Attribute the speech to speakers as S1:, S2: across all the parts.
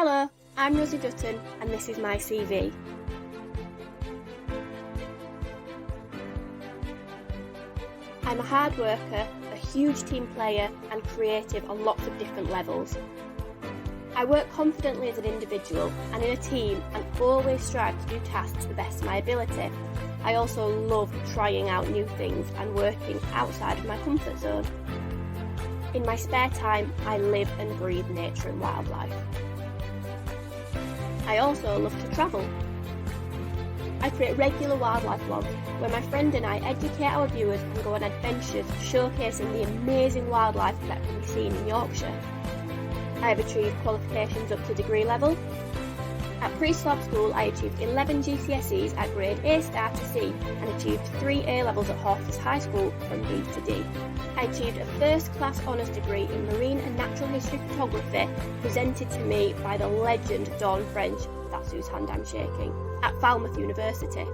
S1: Hello, I'm Rosie Dutton and this is my CV. I'm a hard worker, a huge team player and creative on lots of different levels. I work confidently as an individual and in a team and always strive to do tasks to the best of my ability. I also love trying out new things and working outside of my comfort zone. In my spare time, I live and breathe nature and wildlife. I also love to travel. I create regular wildlife vlogs where my friend and I educate our viewers and go on adventures showcasing the amazing wildlife that can be seen in Yorkshire. I have achieved qualifications up to degree level. At pre-SLAB school I achieved 11 GCSEs at grade A star to C and achieved 3 A-levels at Horses High School from B to D. I achieved a first class honours degree in marine and natural history photography presented to me by the legend Dawn French, that's whose hand I'm shaking, at Falmouth University.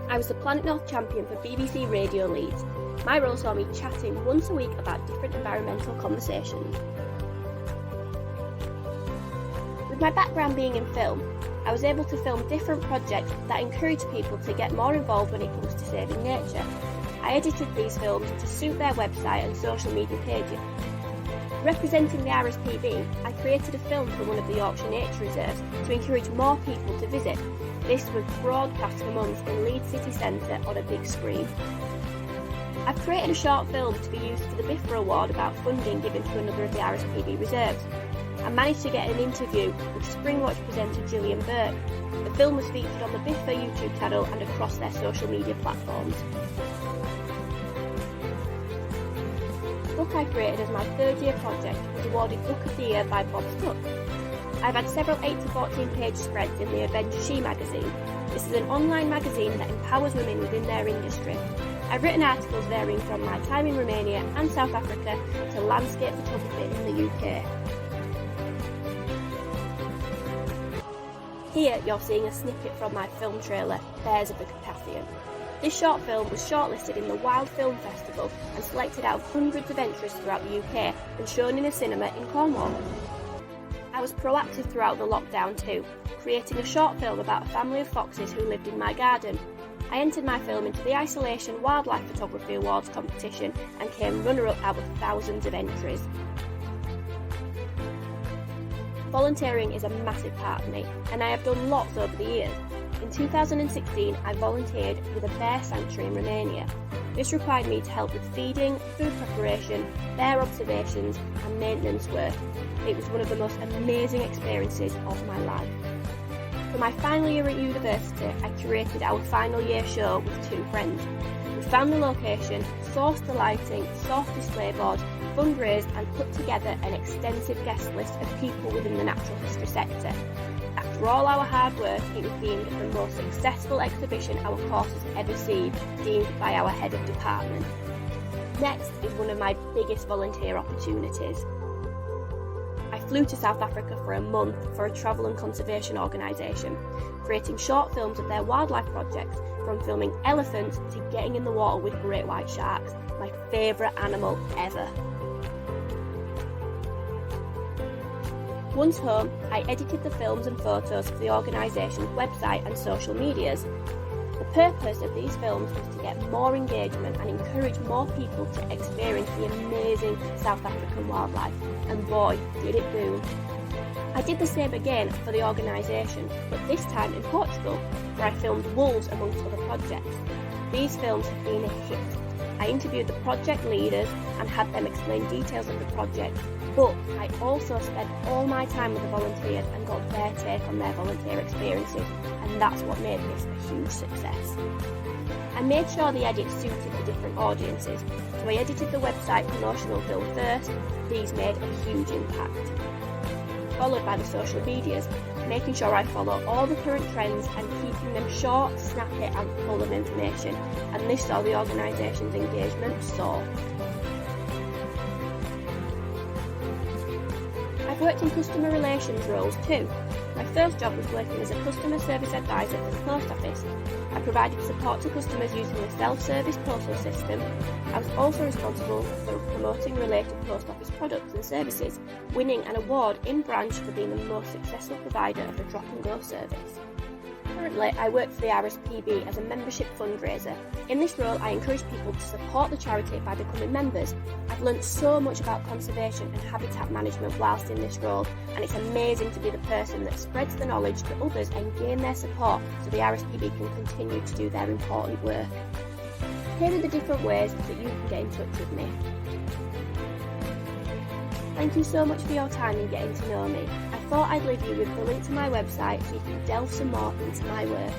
S1: I was the Planet North champion for BBC Radio Leeds. My role saw me chatting once a week about different environmental conversations. With my background being in film, I was able to film different projects that encourage people to get more involved when it comes to saving nature. I edited these films to suit their website and social media pages. Representing the RSPB, I created a film for one of the Yorkshire Nature Reserves to encourage more people to visit. This was broadcast for months in Leeds City Centre on a big screen. I've created a short film to be used for the BIFRA Award about funding given to another of the RSPB reserves. I managed to get an interview with Springwatch presenter Gillian Burke. The film was featured on the BIFRA YouTube channel and across their social media platforms. The book I created as my third year project was awarded Book of the Year by Bob's Book. I've had several 8 to 14 page spreads in the Avenger She magazine. This is an online magazine that empowers women within their industry. I've written articles varying from my time in Romania and South Africa to landscape photography in the UK. Here you're seeing a snippet from my film trailer, Bears of the Carpathian. This short film was shortlisted in the Wild Film Festival and selected out of hundreds of entries throughout the UK and shown in a cinema in Cornwall. I was proactive throughout the lockdown too, creating a short film about a family of foxes who lived in my garden. I entered my film into the Isolation Wildlife Photography Awards competition and came runner-up out of thousands of entries. Volunteering is a massive part of me, and I have done lots over the years. In 2016, I volunteered with a bear sanctuary in Romania. This required me to help with feeding, food preparation, bear observations and maintenance work. It was one of the most amazing experiences of my life. For my final year at university, I curated our final year show with 2 friends. We found the location, sourced the lighting, sourced display boards, fundraised and put together an extensive guest list of people within the natural history sector. After all our hard work, it was deemed the most successful exhibition our course has ever seen, deemed by our head of department. Next is one of my biggest volunteer opportunities. I flew to South Africa for a month for a travel and conservation organisation, creating short films of their wildlife projects, from filming elephants to getting in the water with great white sharks, my favourite animal ever. Once home, I edited the films and photos for the organisation's website and social medias. The purpose of these films was to get more engagement and encourage more people to experience the amazing South African wildlife, and boy, did it boom. I did the same again for the organisation, but this time in Portugal, where I filmed wolves amongst other projects. These films have been a hit. I interviewed the project leaders and had them explain details of the project, but I also spent all my time with the volunteers and got their take on their volunteer experiences, and that's what made this a huge success. I made sure the edits suited the different audiences, so I edited the website promotional film first. These made a huge impact. Followed by the social medias, making sure I follow all the current trends and keeping them short, snappy and full of information, and this saw the organisation's engagement soar. I've worked in customer relations roles too, My first job was working as a customer service advisor for the post office. I provided support to customers using the self-service postal system. I was also responsible for promoting related post office products and services, winning an award in branch for being the most successful provider of a drop and go service. Currently, I work for the RSPB as a membership fundraiser. In this role, I encourage people to support the charity by becoming members. I've learnt so much about conservation and habitat management whilst in this role, and it's amazing to be the person that spreads the knowledge to others and gain their support so the RSPB can continue to do their important work. Here are the different ways that you can get in touch with me. Thank you so much for your time in getting to know me. I thought I'd leave you with the link to my website so you can delve some more into my work.